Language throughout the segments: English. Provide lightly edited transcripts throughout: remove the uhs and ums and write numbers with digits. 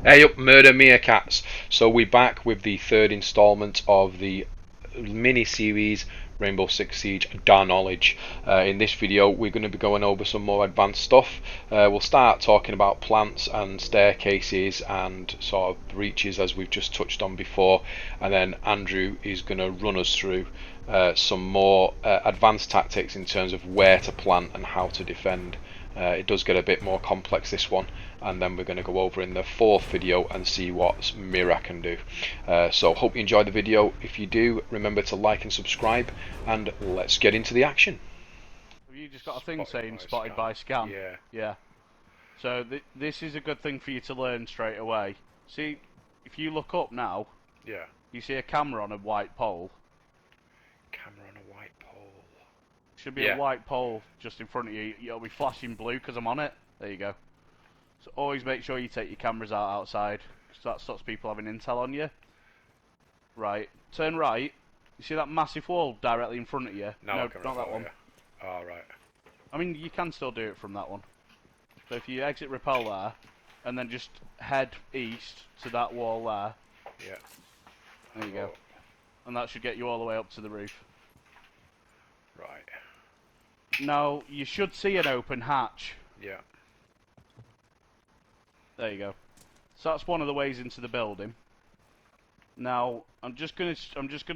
Hey up, Murder Meerkats. So we're back with the third instalment of the mini-series Rainbow Six Siege Dar Knowledge. In this video we're going to be going over some more advanced stuff. We'll start talking about plants and staircases and sort of breaches as we've just touched on before, and then Andrew is going to run us through some more advanced tactics in terms of where to plant and how to defend. It does get a bit more complex, this one, and then we're going to go over in the fourth video and see what Mira can do. So hope you enjoy the video. If you do, remember to like and subscribe, and let's get into the action. Have you just got a thing saying spotted by scan? Yeah. Yeah. So this is a good thing for you to learn straight away. See, if you look up now, Yeah. you see a camera on a white pole. Camera on a white pole. Should be a white pole just in front of you. It'll be flashing blue because I'm on it. There you go. So always make sure you take your cameras out outside, because that stops people having intel on you. Right. Turn right. You see that massive wall directly in front of you? No, not that one. Oh, right. I mean, you can still do it from that one. So if you exit repel there, and then just head east to that wall there. Yeah. There you go. And that should get you all the way up to the roof. Right. Now, you should see an open hatch. Yeah. There you go. So that's one of the ways into the building. Now, I'm just gonna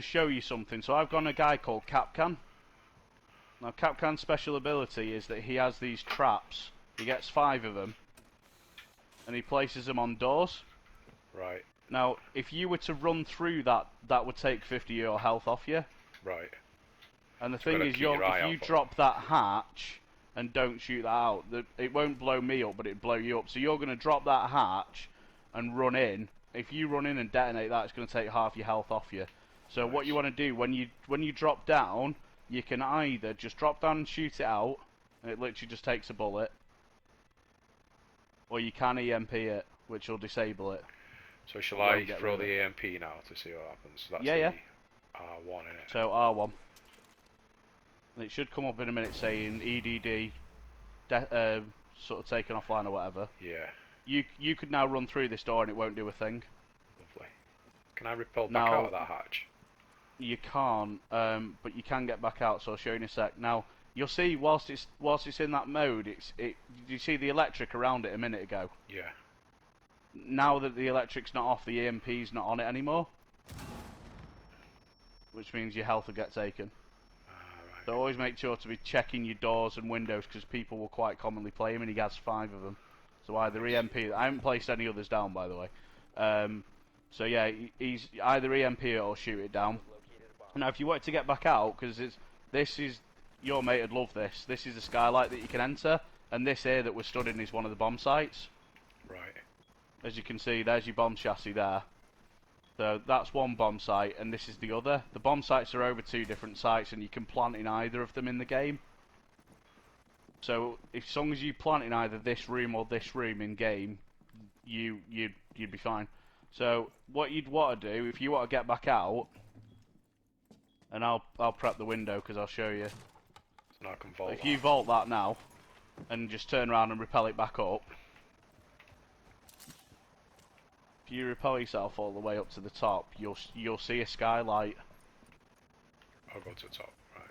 show you something. So I've got a guy called Capcan. Now, Capcan's special ability is that he has these traps. He gets 5 of them, and he places them on doors. Right. Now, if you were to run through that, that would take 50 of your health off you. Right. And the thing is, if you drop that hatch and don't shoot that out, it won't blow me up, but it'll blow you up. So you're going to drop that hatch and run in. If you run in and detonate that, it's going to take half your health off you. So Nice. what you want to do, when you drop down, you can either just drop down and shoot it out, and it literally just takes a bullet, or you can EMP it, which will disable it. So shall I throw the AMP now to see what happens? That's yeah. R1 in it. So R1. And it should come up in a minute saying EDD sort of taken offline or whatever. Yeah. You could now run through this door and it won't do a thing. Lovely. Can I repel back out of that hatch? You can't, but you can get back out. So I'll show you in a sec. Now you'll see whilst it's in that mode, did you see the electric around it a minute ago? Yeah. Now that the electric's not off, the EMP's not on it anymore, which means your health will get taken. Right. So always make sure to be checking your doors and windows, because people will quite commonly play him, and he has 5 of them. So either EMP, I haven't placed any others down, by the way. So yeah, he's either EMP it or shoot it down. Now if you want to get back out, because this is, your mate would love this. This is a skylight that you can enter, and this here that we're stood in is one of the bomb sites. Right. As you can see, there's your bomb chassis there. So that's one bomb site, and this is the other. The bomb sites are over 2 different sites, and you can plant in either of them in the game. So as long as you plant in either this room or this room in game, you'd be fine. So what you'd want to do if you want to get back out, and I'll prep the window because I'll show you. So now I can vault. If you vault that now, and just turn around and repel it back up. If you repel yourself all the way up to the top, you'll see a skylight. I'll go to the top. Right.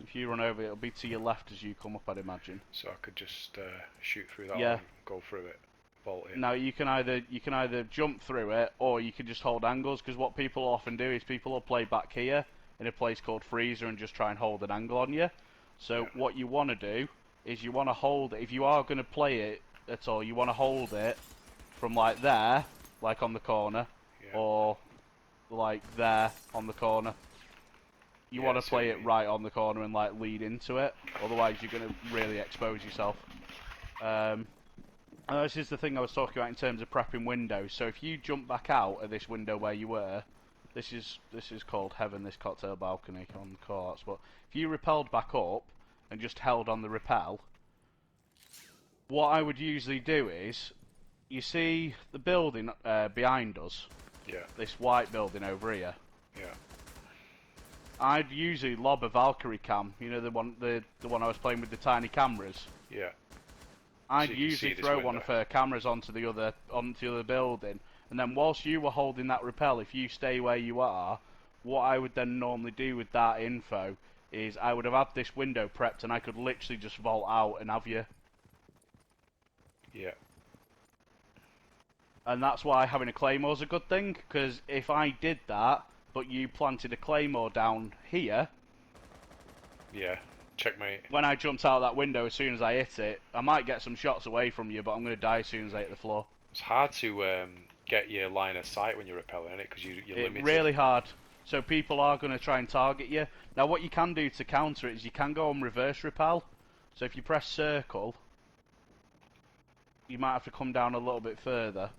If you run over, it'll be to your left as you come up, I'd imagine. So I could just shoot through that Yeah. one, go through it, vault in. Now you can either jump through it, or you can just hold angles. Because what people often do is people will play back here in a place called freezer and just try and hold an angle on you. So what you want to do is you want to hold it. If you are going to play it at all, you want to hold it from like there, like on the corner, or like there on the corner. You want to play it right on the corner and like lead into it, otherwise you're going to really expose yourself. This is the thing I was talking about in terms of prepping windows. So if you jump back out of this window where you were, this is called Heaven, this cocktail balcony on courts. But if you repelled back up and just held on the repel, what I would usually do is, you see the building behind us? Yeah. This white building over here? Yeah. I'd usually lob a Valkyrie cam, you know, the one I was playing with the tiny cameras? Yeah. I'd So you can usually see this throw window. one of her cameras onto the other building, and then whilst you were holding that rappel, if you stay where you are, what I would then normally do with that info is I would have had this window prepped, and I could literally just vault out and have you. Yeah. And that's why having a claymore's a good thing, because if I did that, but you planted a claymore down here, Yeah. Checkmate. when I jumped out that window as soon as I hit it, I might get some shots away from you, but I'm going to die as soon as I hit the floor. It's hard to get your line of sight when you're rappelling, it? Because you're limited. It's really hard. So people are going to try and target you. Now what you can do to counter it is you can go on reverse rappel. So if you press circle, you might have to come down a little bit further.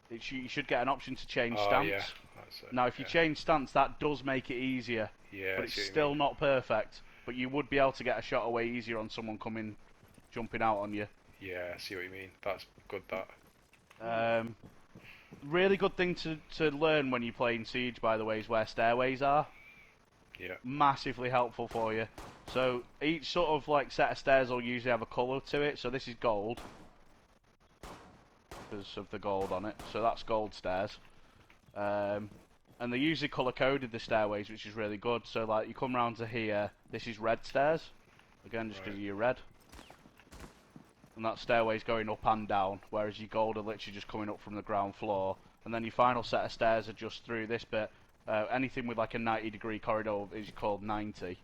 You should get an option to change stance. Yeah. That's it. Now if you change stance, that does make it easier. Yeah. But it's still not perfect. But you would be able to get a shot away easier on someone jumping out on you. Yeah, I see what you mean. That's good, that. Really good thing to learn when you're playing Siege, by the way, is where stairways are. Yeah. Massively helpful for you. So each sort of like set of stairs will usually have a colour to it. So this is gold because of the gold on it. So that's gold stairs. And they're usually colour coded, the stairways, which is really good. So like you come round to here, this is red stairs. Again, just because you're red. And that stairway's going up and down, whereas your gold are literally just coming up from the ground floor. And then your final set of stairs are just through this bit. Anything with like a 90-degree corridor is called 90.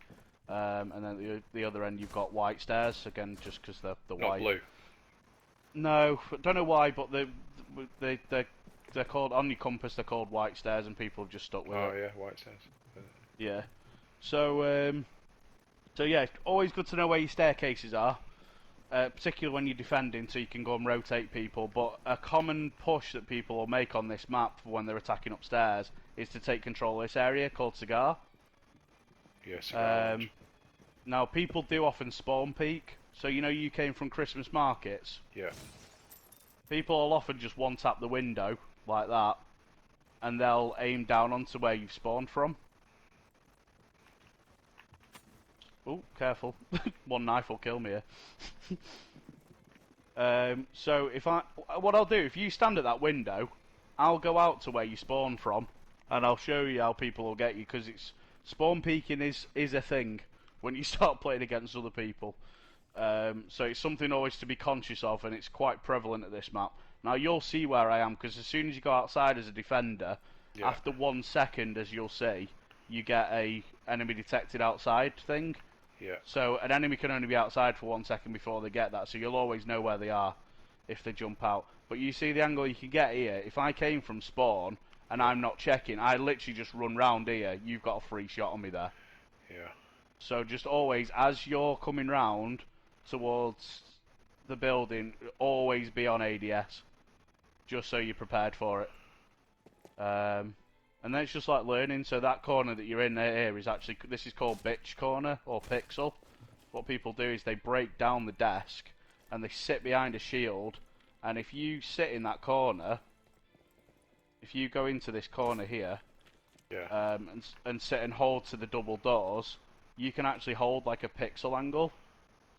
And then the other end you've got white stairs, again just because they're Not white. blue. No, don't know why, but they're called, on your compass they're called white stairs, and people have just stuck with it. Oh yeah, white stairs. Yeah. So yeah, always good to know where your staircases are. Particularly when you're defending, so you can go and rotate people. But a common push that people will make on this map for when they're attacking upstairs is to take control of this area called Cigar. Yes. Now, people do often spawn peek. So you know you came from Christmas markets? Yeah. People will often just one-tap the window, like that, and they'll aim down onto where you've spawned from. Oh, careful. One knife will kill me here. So what I'll do, if you stand at that window, I'll go out to where you spawn from, and I'll show you how people will get you, because spawn peeking is a thing when you start playing against other people. So it's something always to be conscious of, and it's quite prevalent at this map. Now you'll see where I am, because as soon as you go outside as a defender, after 1 second, as you'll see, you get a enemy detected outside thing. Yeah. So an enemy can only be outside for 1 second before they get that, so you'll always know where they are if they jump out. But you see the angle you can get here. If I came from spawn and I'm not checking, I literally just run round here. You've got a free shot on me there. Yeah. So just always, as you're coming round towards the building, always be on ADS, just so you're prepared for it. And then it's just like learning. So that corner that you're in here is actually, this is called bitch corner or pixel. What people do is they break down the desk and they sit behind a shield, and if you sit in that corner, if you go into this corner here, and sit and hold to the double doors, you can actually hold like a pixel angle.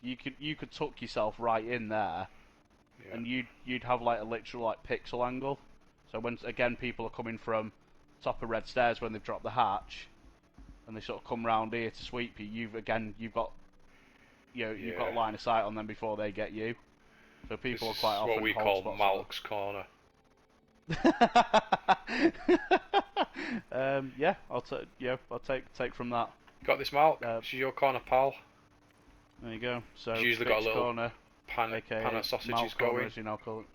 You could tuck yourself right in there, and you'd have like a literal like pixel angle. So when again people are coming from top of red stairs when they've dropped the hatch, and they sort of come round here to sweep you, you've got line of sight on them before they get you. So people are quite often what we call Malc's Corner. Yeah, I'll take from that. Got this, Malc? This is your corner, pal. There you go. So She's usually got a little corner, pan of sausages going, as you now call it.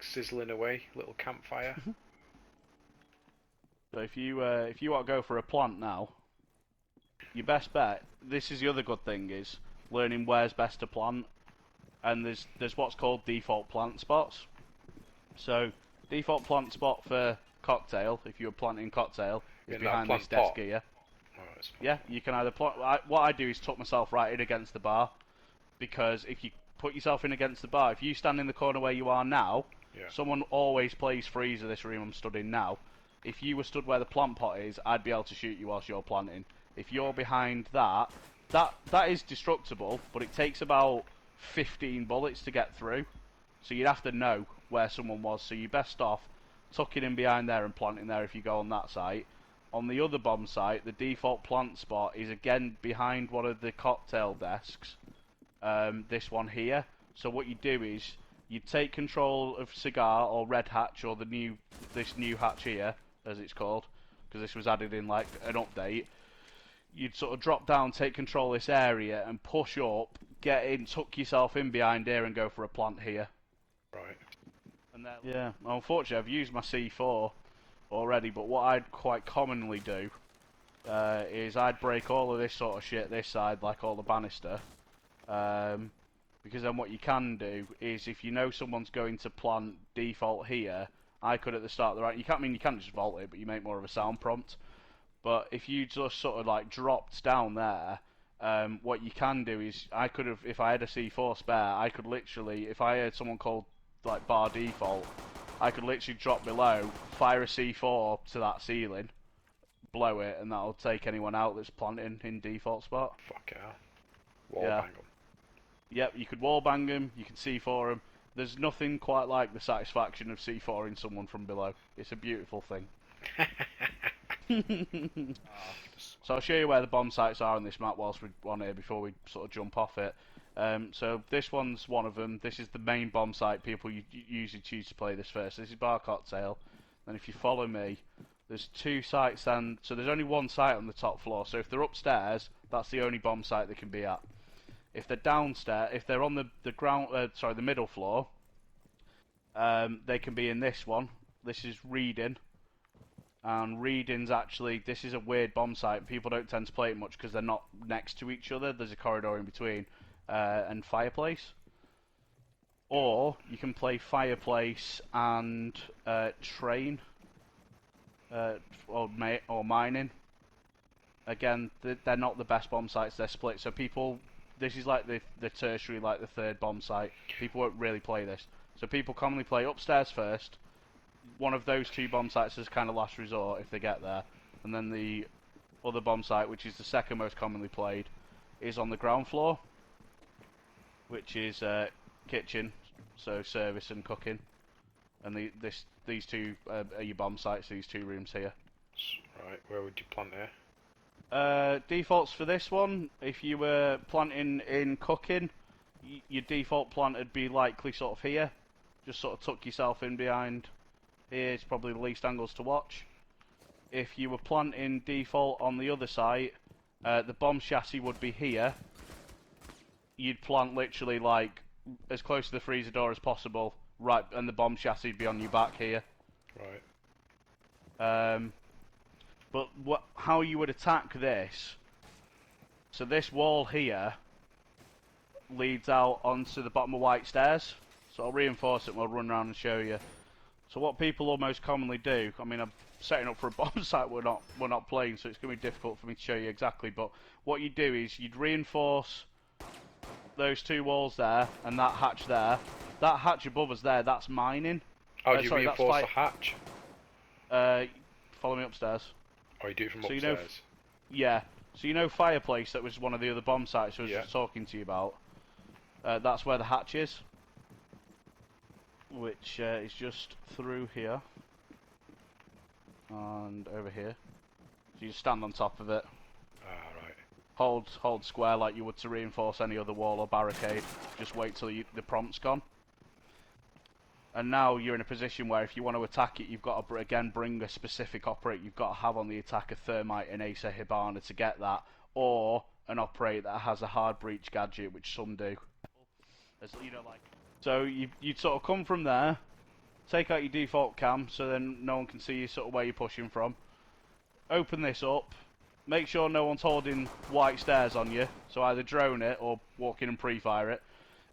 Sizzling away, little campfire. So if you want to go for a plant now, your best bet. This is the other good thing, is learning where's best to plant, and there's what's called default plant spots. So default plant spot for cocktail, if you're planting cocktail, is behind this desk here. Yeah, you can either plant. What I do is tuck myself right in against the bar, because if you put yourself in against the bar, if you stand in the corner where you are now, someone always plays freeze of this room I'm stood in now. If you were stood where the plant pot is, I'd be able to shoot you whilst you're planting. If you're behind that is destructible, but it takes about 15 bullets to get through. So you'd have to know where someone was. So you're best off tucking in behind there and planting there if you go on that site. On the other bomb site, the default plant spot is again behind one of the cocktail desks. This one here. So what you do is you take control of Cigar or Red Hatch or this new hatch here, as it's called, because this was added in like an update. You'd sort of drop down, take control of this area, and push up, get in, tuck yourself in behind here, and go for a plant here. Right. And then, yeah, well, unfortunately, I've used my C4 already, but what I'd quite commonly do is I'd break all of this sort of shit this side, like all the banister. Because then what you can do is, if you know someone's going to plant default here, I could at the start of the round, you can't just vault it, but you make more of a sound prompt. But if you just sort of like dropped down there, what you can do is, I could have, if I had a C4 spare, I could literally, if I had someone called like bar default, I could literally drop below, fire a C4 to that ceiling, blow it, and that'll take anyone out that's planting in default spot. Fuck yeah. Wallbang them. Yep, you could wallbang them, you can C4 them. There's nothing quite like the satisfaction of C4ing someone from below. It's a beautiful thing. So I'll show you where the bomb sites are on this map whilst we're on here before we sort of jump off it. So this one's one of them. This is the main bomb site. People usually choose to play this first. This is Bar Cocktail. Then if you follow me, there's two sites, and so there's only one site on the top floor. So if they're upstairs, that's the only bomb site they can be at. If they're downstairs, if they're on the ground, the middle floor, they can be in this one. This is Reading. And Reading's actually, this is a weird bomb site. People don't tend to play it much because they're not next to each other. There's a corridor in between. And Fireplace. Or you can play Fireplace and Train. Or Mining. Again, they're not the best bomb sites. They're split. So people, this is like the tertiary, like the third bomb site. People won't really play this. So people commonly play upstairs first. One of those two bomb sites is kind of last resort if they get there, and then the other bomb site, which is the second most commonly played, is on the ground floor, which is kitchen, so service and cooking, and these two are your bomb sites. These two rooms here. Right, where would you plant here? Defaults for this one, if you were planting in cooking, your default plant would be likely sort of here. Just sort of tuck yourself in behind. Here's probably the least angles to watch. If you were planting default on the other side, the bomb chassis would be here. You'd plant literally like as close to the freezer door as possible, right, and the bomb chassis would be on your back here. Right. But how you would attack this? So this wall here leads out onto the bottom of white stairs. So I'll reinforce it and we'll run around and show you. So what people almost commonly do, I mean, I'm setting up for a bomb site we're not playing, so it's going to be difficult for me to show you exactly, but what you do is you'd reinforce those two walls there and that hatch there. That hatch above us there, that's mining. Oh, do you reinforce the hatch? Follow me upstairs. Oh, you do it from so upstairs? Yeah. So you know Fireplace, that was one of the other bomb sites I was just talking to you about? That's where the hatch is. Which is just through here and over here. So you stand on top of it. Ah, right. Hold square like you would to reinforce any other wall or barricade. Just wait till the prompt's gone. And now you're in a position where if you want to attack it, you've got to again bring a specific operator. You've got to have on the attack a Thermite and Ace Hibana to get that, or an operator that has a hard breach gadget, which some do. As you know, like. So you'd sort of come from there, take out your default cam, so then no one can see you sort of where you're pushing from. Open this up, make sure no one's holding white stairs on you, so either drone it or walk in and pre-fire it.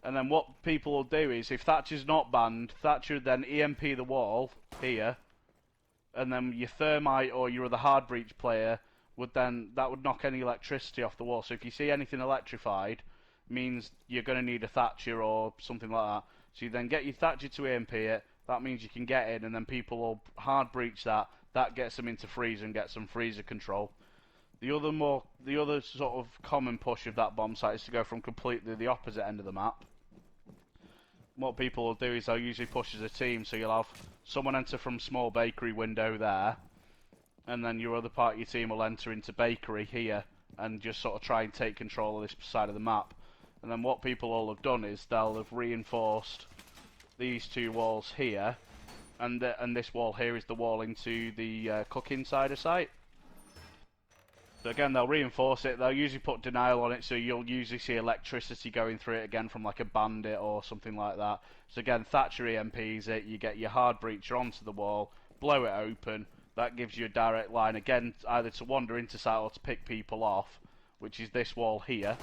And then what people will do is, if Thatcher's not banned, Thatcher would then EMP the wall here, and then your Thermite or your other hard breach player would then, that would knock any electricity off the wall. So if you see anything electrified, means you're going to need a Thatcher or something like that. So you then get your Thatcher to EMP it, that means you can get in, and then people will hard breach that. That gets them into freezer and gets some freezer control. The other sort of common push of that bomb site is to go from completely the opposite end of the map. what people will do is they'll usually push as a team, so you'll have someone enter from small bakery window there, and then your other part of your team will enter into bakery here, and just sort of try and take control of this side of the map. And then what people all have done is they'll have reinforced these two walls here, and this wall here is the wall into the cooking side of site. So again, they'll reinforce it, they'll usually put denial on it, so you'll usually see electricity going through it again from like a bandit or something like that. So again, Thatcher EMPs it, you get your hard breacher onto the wall, blow it open, that gives you a direct line again, either to wander into site or to pick people off, which is this wall here.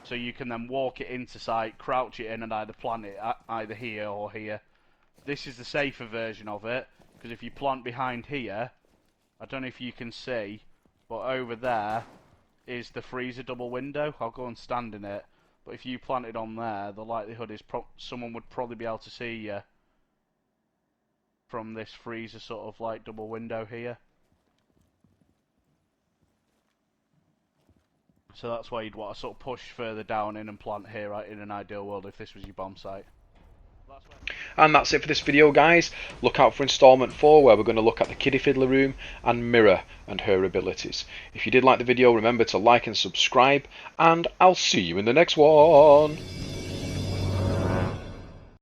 So you can then walk it into site, crouch it in, and either plant it either here or here. This is the safer version of it, because if you plant behind here, I don't know if you can see, but over there is the freezer double window. I'll go and stand in it. But if you plant it on there, the likelihood is someone would probably be able to see you from this freezer sort of like double window here. So that's why you'd want to sort of push further down in and plant here, right, in an ideal world if this was your bomb site. And that's it for this video, guys. Look out for installment 4, where we're going to look at the Kiddie Fiddler room and Mirror and her abilities. If you did like the video, remember to like and subscribe, and I'll see you in the next one.